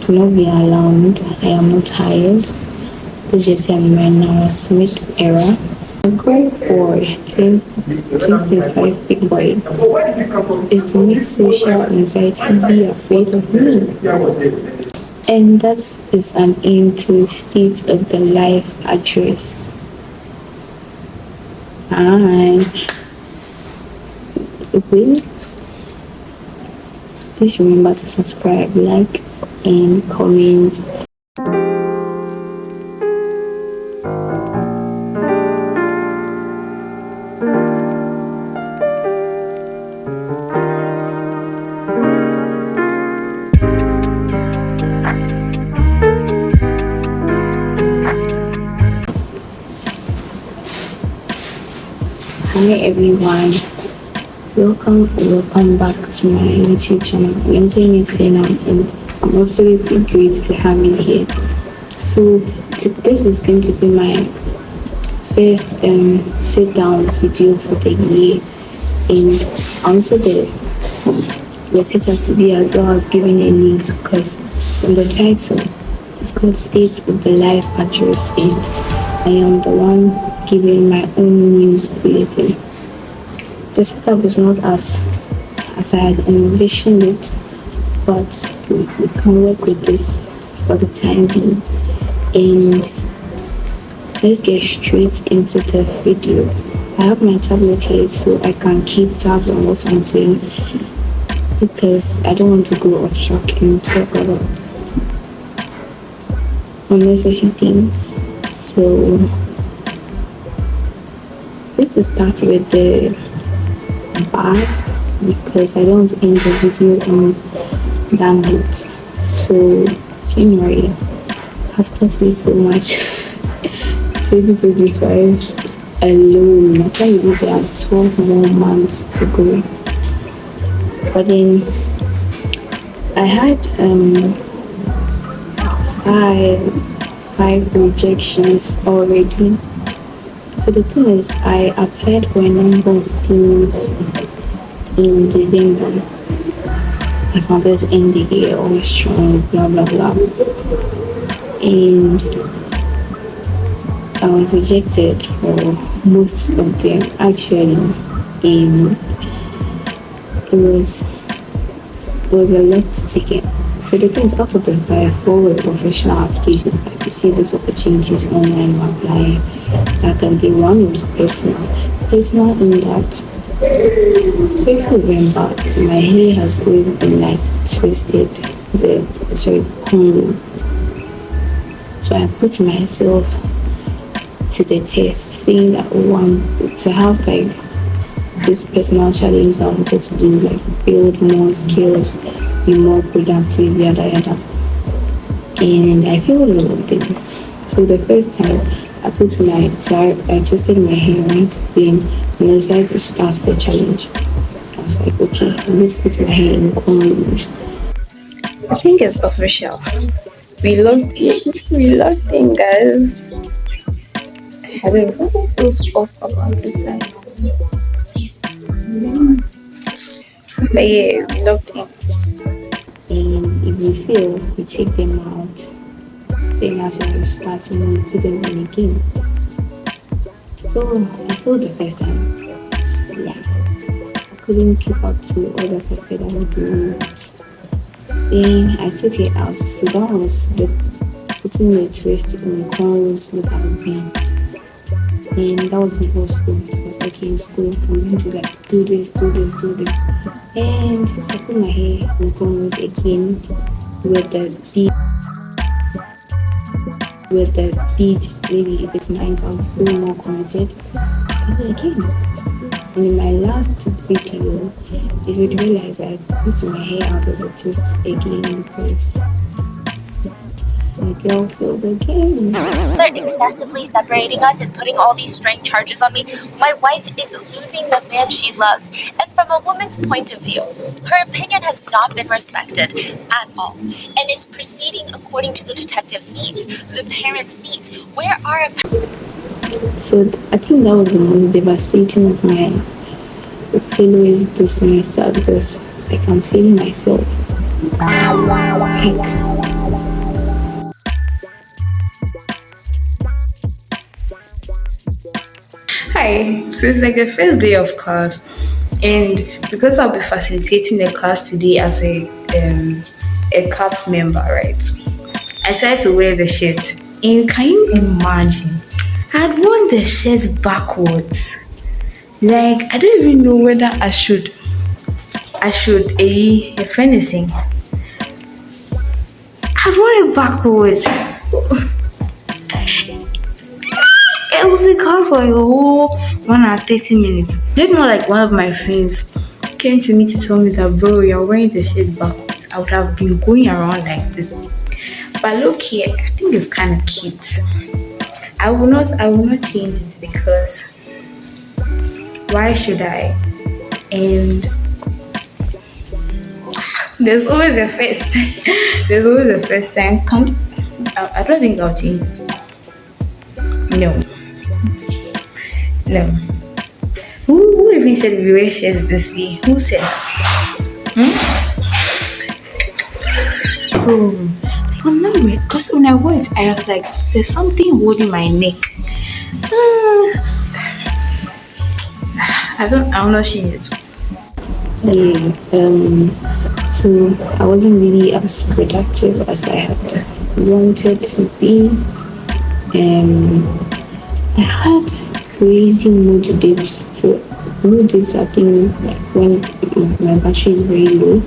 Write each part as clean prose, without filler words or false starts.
Do not be alarmed. I am not tired. Let's just say I'm in my Smith era. I'm going for 2025 February is to make social anxiety be afraid of me. And that is an aim to state of the life address. Hi. Wait. Please remember to subscribe, like, and comment. Hi everyone, welcome back to my YouTube channel. I'm doing it clear now, and I'm absolutely great to have you here. So this is going to be my first sit down video for the year, and also the set up to be as well as giving a news, because in the title it's called State of the Life Address, and I am the one giving my own news bulletin. The setup is not as I had envisioned it, but we can work with this for the time being. And let's get straight into the video. I have my tablet here so I can keep tabs on what I'm saying, because I don't want to go off track and talk about unnecessary things. So let's start with the bad, because I don't end the video on that note. So January has taught me so much. 2025 alone, I can't believe there are 12 more months to go. But then I had five rejections already. So the thing is, I applied for a number of things in December because I wanted to end the year all strong, blah blah blah. And I was rejected for most of them actually. And it was a lot to take in. So the things out of the 4 were professional applications. Like you see those opportunities online, apply. That can be one was personal. Personal in that, if you remember, my hair has always been like twisted, comb. So I put myself to the test, saying that to have like this personal challenge that I wanted to do, like build more skills, be more productive, yada yada. And I feel a little bit. So the first time I twisted my hair, right? Then when I decided to start the challenge, I was like, okay, I'm going to put my hair in combs. I think it's official. We locked in, guys. I don't know what's off about this side. But yeah, we locked in. And if we fail, we take them out. Then that's when we start and we put them in again. So I failed the first time. Yeah. I couldn't keep up to all the first I would do. Then I took it out. So that was putting the twist in cornrows without beads. And that was before school. So I was like in school, I'm going to like do this. And so I put my hair in cornrows again with the beads. Maybe if it's nice, I'll feel more committed. And then again. And in my last video, if you'd realize I put my hair out of the twist again because my girl failed again. They're excessively separating us and putting all these strength charges on me. My wife is losing the man she loves. And from a woman's point of view, her opinion has not been respected at all. And it's proceeding according to the detective's needs, the parents' needs. Where are... So I think that was the most devastating of my failures this semester, because like I'm feeling myself. Like Why? So it's like the first day of class, and because I'll be facilitating the class today as a CAPS member, right? I decided to wear the shirt, and can you imagine? I had worn the shirt backwards. Like I don't even know whether I should a finishing. I worn it backwards. It was in class for a whole 1 hour 30 minutes. Just not like one of my friends came to me to tell me that bro, you're wearing the shirt backwards. I would have been going around like this. But look here, I think it's kind of cute. I will not change it because why should I? And there's always a first. There's always a first time. I don't think I'll change it. No. No. Who even said we wear shirts this way? Who said that? Oh, I'm not weird. Because when I wore it, I was like, there's something holding my neck. I'm not change it. So I wasn't really as productive as I had wanted to be. I had crazy mood dips. So mood dips are things like when my battery is very low.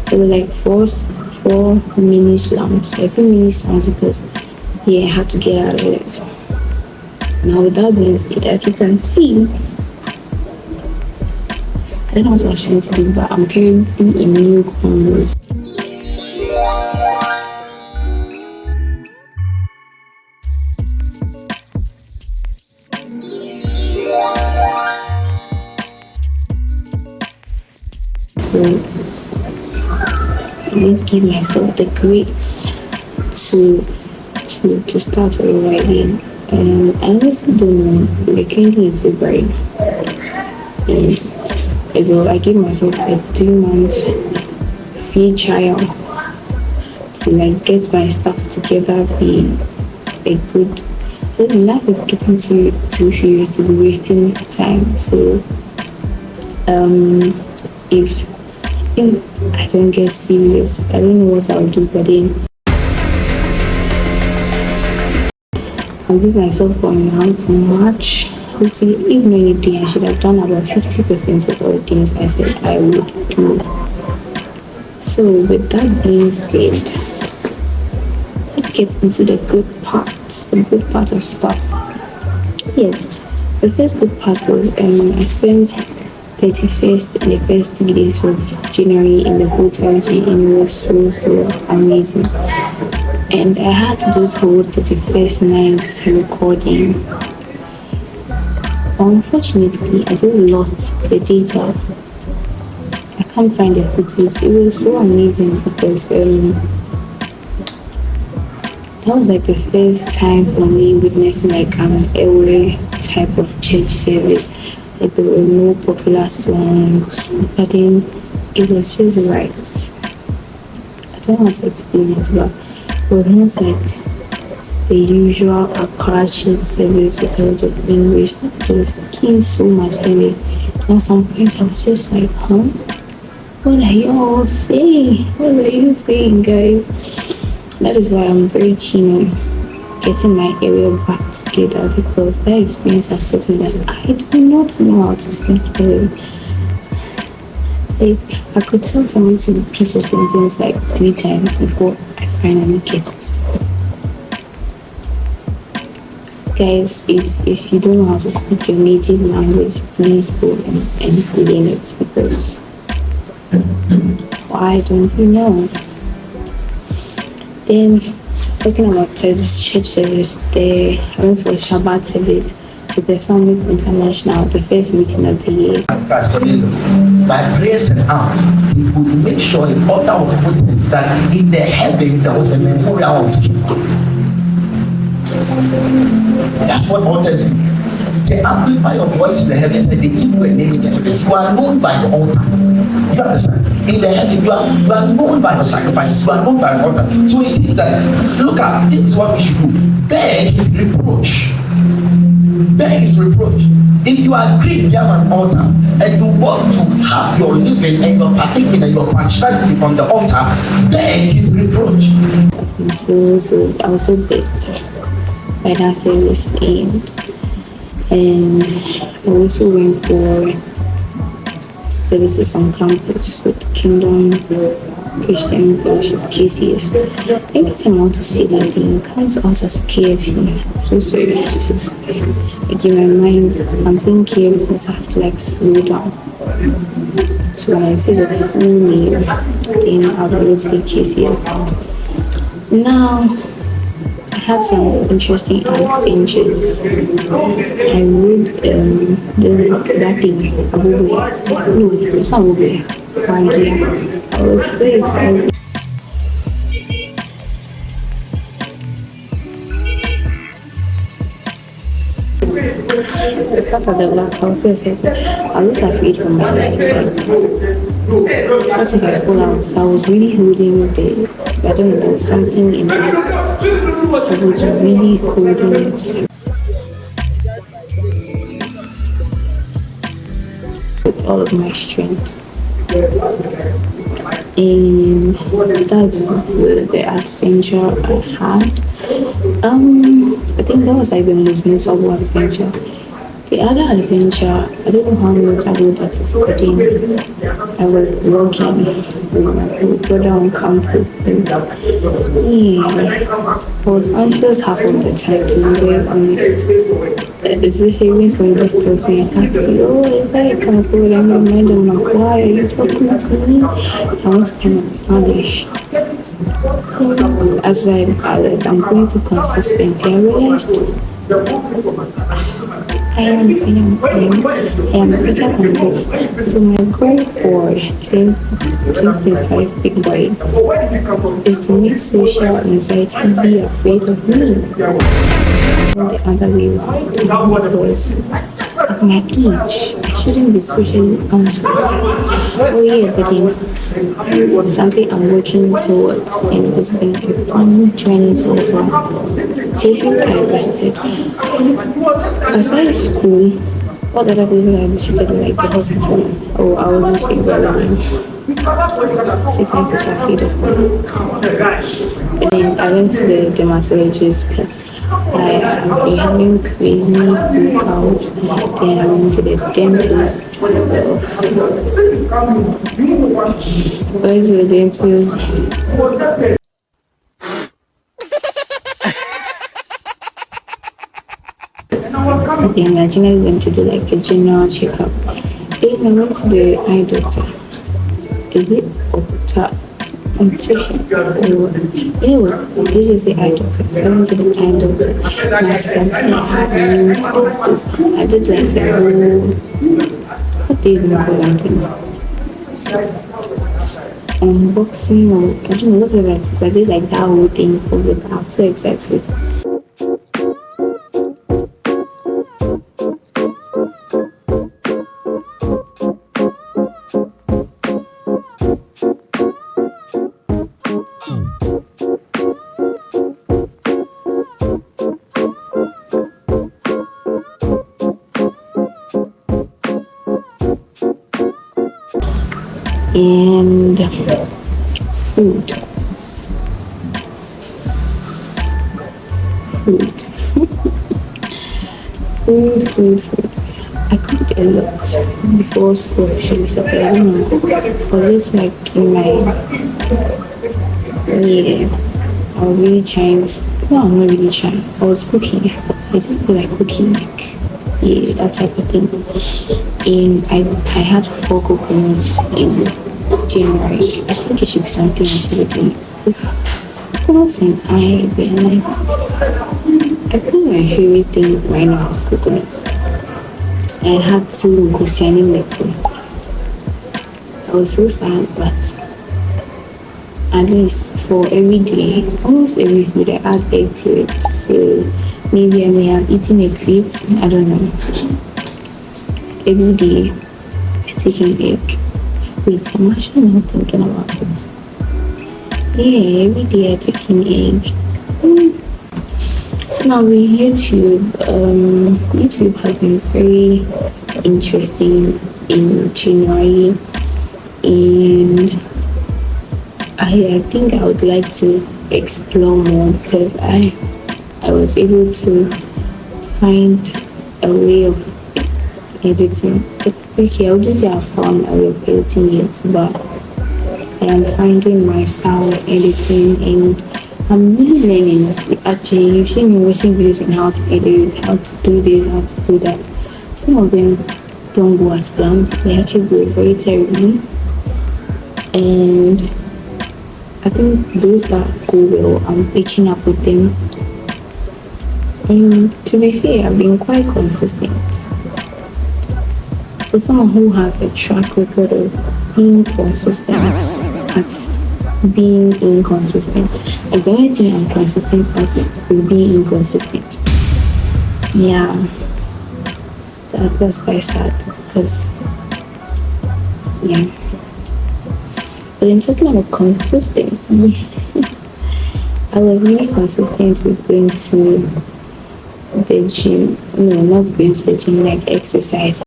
There were like four mini slumps. I say mini slumps because I had to get out of it. Now with that being said, as you can see, I don't know what I was trying to do, but I'm currently in new clothes. So I'm going to give myself the grace to start writing. And I honestly don't know, like currently it's a break. And I gave myself a 3 months free trial to like get my stuff together, be a good. Life is getting too serious to be wasting time. So if I don't get serious, I don't know what I'll do, but then I'll give myself 1 month to March. Hopefully, if not anything, I should have done about 50% of all the things I said I would do. So with that being said, let's get into the good part of stuff. Yes, the first good part was I spent 31st and the first 3 days of January in the hotel, and it was so amazing. And I had this whole 31st night recording. Unfortunately, I just lost the data. I can't find the footage. It was so amazing because that was like the first time for me witnessing like an airway type of church service. Like there were no popular songs, but then it was just right. I don't know how to explain it, but it was not like the usual Accra church service with a lot of English. It was speaking so much English. And at some point I was just like, what are y'all saying? What are you saying, guys? That is why I'm very keen on getting my area back together, because that experience has taught me that I do not know how to speak area. Like, I could tell someone to repeat a sentence like 3 times before I finally get it. Guys, if you don't know how to speak your native language, please go and learn it, because why don't you know? Then, talking about church service, I went for a Shabbat service with the Psalmist International, the first meeting of the year. By grace and arms, he would make sure his altar of witness that in the heavens there was a memorial of him. That's what altars do. They amplify your voice in the heavens and they give you a name in the heavens. You are known by your altar. You understand? In the heavens, you are known by your sacrifices. You are known by your altar. So he says that, look at, this is what we should do. Bear his reproach. bear his reproach. If you agree you have an altar and you want to have your living and your partaking and your functionality from the altar, bear his reproach. So I was so blessed by that service, and I also went for services on campus with Kingdom Christian Fellowship KCF. Every time I want to say that thing, it comes out as KFC. I'm so sorry. This is like in my mind, I'm saying KFC, so I have to like slow down. So when I say the full name, then I'll be able to say KCF. Now, I had some interesting adventures. I rode that thing, Abubuya. No, it's not Abubuya. Wangia. I was so excited. The fact of the black, I was so excited. I was just afraid for my life. Like, what if I fall out? So I was really holding I don't know, something in there. I was really holding it with all of my strength. And that's the adventure I had. I think that was like the most notable adventure. The other adventure, I don't know how notable that is, but then I was vlogging with my brother on campus. And I was anxious half of the time, to be very honest. Especially when somebody tells me, I ask you, oh, if I can't go down my mind, I'm like, why are you talking to me? I want to kind of vanish. As I'm going to consistency, I realized I am bigger than this. So my goal for 2025 big boy is to make social anxiety be afraid of me. The other way around, because of my age, I shouldn't be socially anxious. Oh yeah, but then something I'm working towards, and it's been a fun journey so far. Places I visited. Aside school, what other places I visited, like the hospital? Oh, I wasn't sick, but sickness is afraid of me. But then I went to the dermatologist because I have been having crazy breakouts. Then I went to the dentist. Went to the dentist. Then I generally went to do like a general checkup. Then I went to the eye doctor. Is it optician? Or they just say eye doctor. So I went to the eye doctor. My skin had new glasses. I did like the whole, what do you even call that thing? Unboxing, or I don't know what it is. I did like that whole thing for the I'm so excited. And food. I cooked a lot before school officially started. I don't know, but it's like in my I was really trying. No, I'm not really trying. I was cooking. I didn't feel like cooking, like that type of thing. And I had 4 coconuts in January. I think it should be something I should be doing, because coconuts and I were like this. I think my favorite thing right now is coconuts. I had to go standing with them. I was so sad, but at least for every day, almost every food, I add egg to it. So maybe I may have eaten a crate, I don't know. Every day, I take an egg. Wait, I'm actually not thinking about it. Yeah, every day I take an egg. So now with YouTube, YouTube has been very interesting in January, and I think I would like to explore more because I was able to find a way of editing. Okay, I wouldn't say I found a way of editing yet, but I am finding my style of editing, and I'm really learning. Actually, you've seen me watching videos on how to edit, how to do this, how to do that. Some of them don't go as planned. They actually go very terribly. And I think those that go well, I'm picking up with them. And to be fair, I've been quite consistent. For someone who has a track record of being consistent at being inconsistent, it's the only thing I'm consistent at is being inconsistent. Yeah, that's quite sad because, yeah. But in talking about consistency, I was really consistent with going to the gym. No, not going to the gym, like exercise.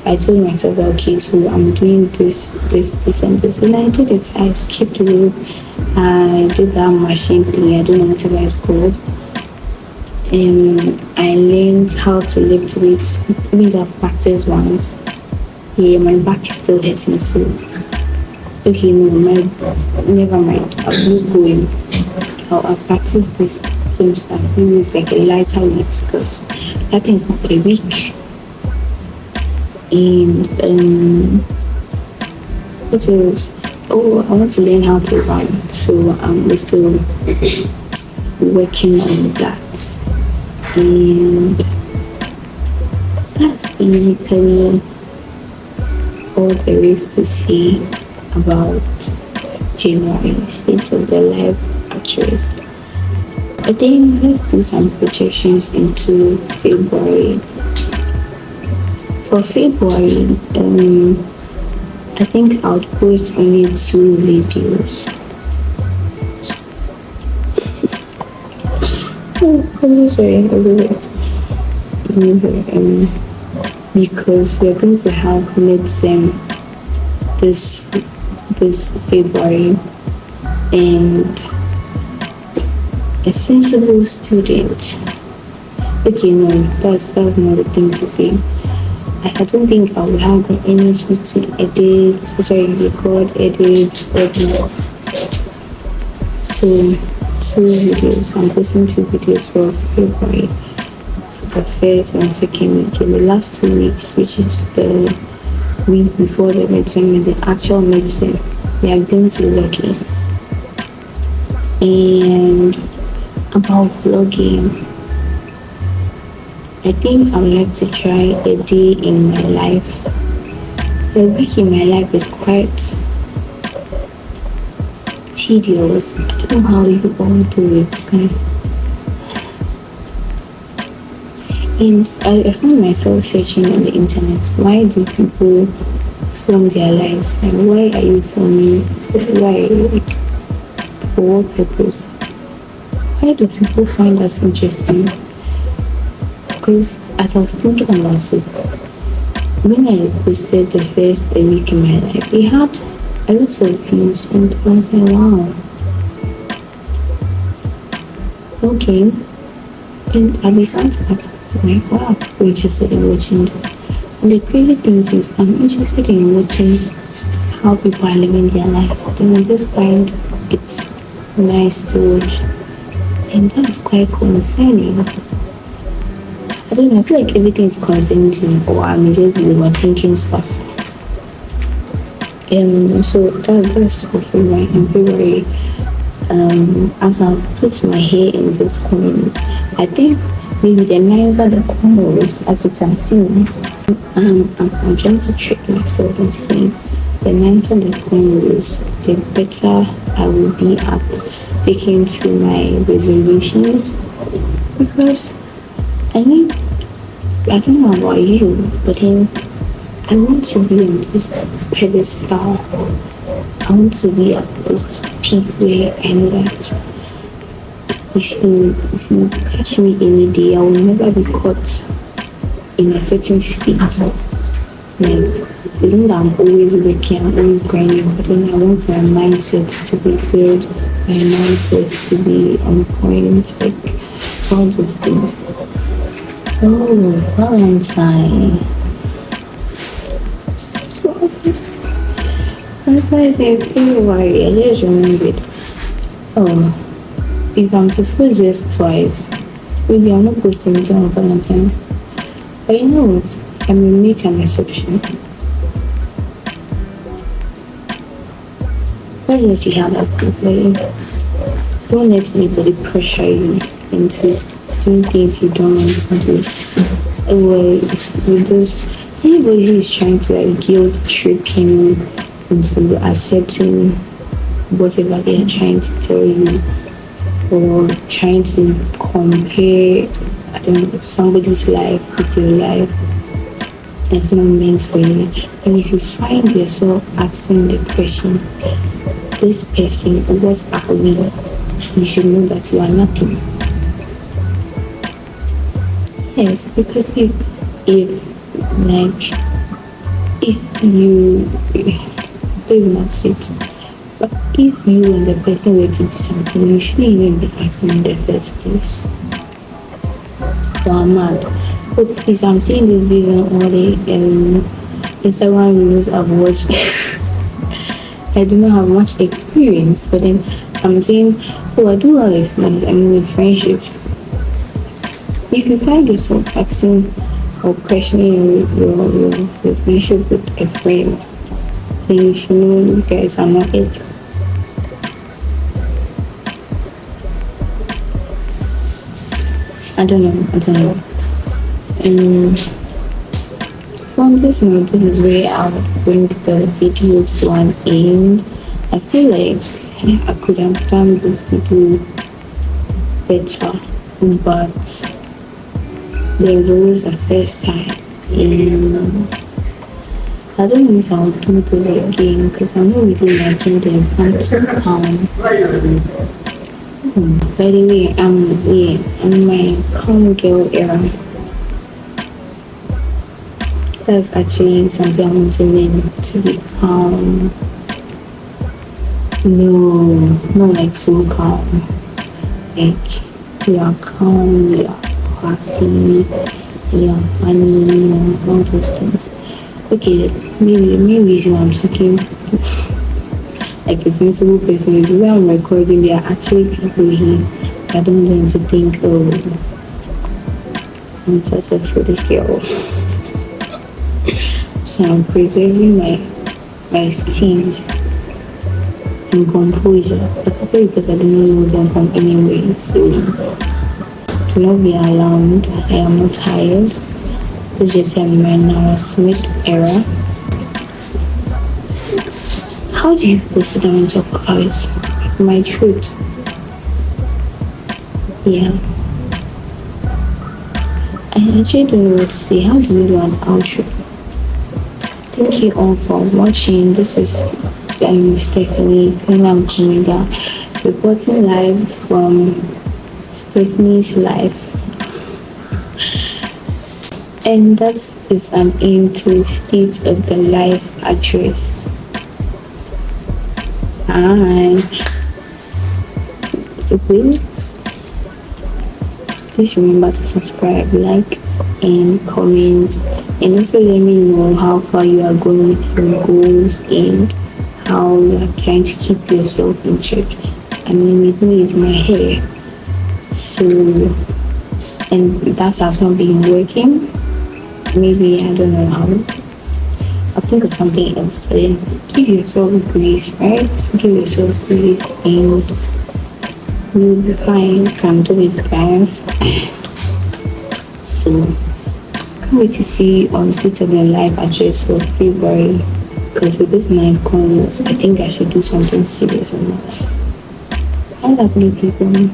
I told myself, okay, so I'm doing this, and this, and I did it. I skipped rope. I did that machine thing. I don't know whatever it's called. And I learned how to lift weights. Even though I've practiced once, yeah, my back is still hurting. So, okay, never mind. I'll just go in. I'll practice this same stuff. Maybe it's like a lighter weight because that thing is not very weak. And what else? Oh, I want to learn how to run, so I'm still working on that. And that's basically all there is to say about January, state of the life actress. I think let's do some projections into February. For February, I think I would post only 2 videos. I'm so sorry, because we're going to have midterm this February, and a sensible student. Okay, no, that's not the thing to say. I don't think I will have the energy to record, edit, whatnot. So 2 videos. I'm posting 2 videos for February, for the first and second week. In the last 2 weeks, which is the week before the midterm and the actual midterm, we are going to lucky. And about vlogging, I think I would like to try a day in my life. The week in my life is quite tedious. I don't know how you all do it. And I found myself searching on the internet. Why do people film their lives? And why are you filming? Why? For what purpose? Why do people find that interesting? Because as I was thinking about it, when I posted the first week in my life, it had a lot of views, and I was like, wow. Okay. And I began to ask myself, like, wow, I'm interested in watching this. And the crazy thing is, I'm interested in watching how people are living their life. And I just find it's nice to watch. And that's quite concerning. I don't know, I feel like everything is concerning to me, or I'm just overthinking stuff. So that's for February. In February, as I put my hair in this comb, I think maybe the nicer the comb was, as you can see, I'm trying to trick myself into saying the nicer the comb was, the better I will be at sticking to my resolutions, because I mean, I don't know about you, but then I want to be on this pedestal. I want to be at this peak where I know that if you catch me any day, I will never be caught in a certain state. Like, it's not that I'm always working, I'm always grinding, but then I want my mindset to be good, my mindset to be on point, like all those things. Oh, Valentine. Sometimes I feel worried. I just remembered. Oh, if I'm to post just twice, maybe I'm not posting anything on Valentine. But you know what? I will make an exception. Let's just see how that goes for you. Don't let anybody pressure you into doing things you don't want to do. Or you just anybody who is trying to like guilt trip you into accepting whatever they are trying to tell you, or trying to compare, I don't know, somebody's life with your life. It's not meant for you. And if you find yourself asking the question, this person, what are we? You should know that you are nothing. Yes, because if you don't not sit, but if you and the person were to be something, you shouldn't even be asking in the first place. Wow, mad. But please, I'm seeing this video on all the Instagram videos I've watched. I do not have much experience, but then I'm saying, oh, I do have experience. I mean, with friendships. If you find yourself asking or questioning your friendship with a friend, then you should know you guys are not it. I don't know. From this note, this is where I would bring the video to an end. I feel like I could have done this video better, but there's always a first time. And I don't know if I'll do this again because I'm not really liking them. I'm too calm. By the way, I'm in my calm girl era. That's actually something I want to learn, to be calm. No, not like so calm. Like, you are calm, you are classy, you are funny, all those things. Okay, maybe so I'm talking like a sensible person. Is where I'm recording, there are actually people here. I don't want them to think, oh, I'm such a foolish girl. I'm preserving my steez and composure, particularly because I don't know them from anywhere. So do not be alarmed. I am not tired. Let's just say I'm right now a Smith era. How do you sit down and talk for hours? My truth. Yeah. I actually don't know what to say. How do we do an outro? Thank you all for watching. This is Stephanie Omega reporting live from Stephanie's life. And that is an end to State of the Life address. Hi. Please remember to subscribe, like, and comment, and also let me know how far you are going with your goals and how you are trying to keep yourself in check. I mean, with me, it's my hair, so, and that has not been working. Maybe I don't know how. I'll think of something else, but then give yourself grace, right? Give yourself grace and you'll be fine. You can do it, guys. So can't wait to see on State of Your Life address for February, because with this night comes, I think I should do something serious on that. I love new people.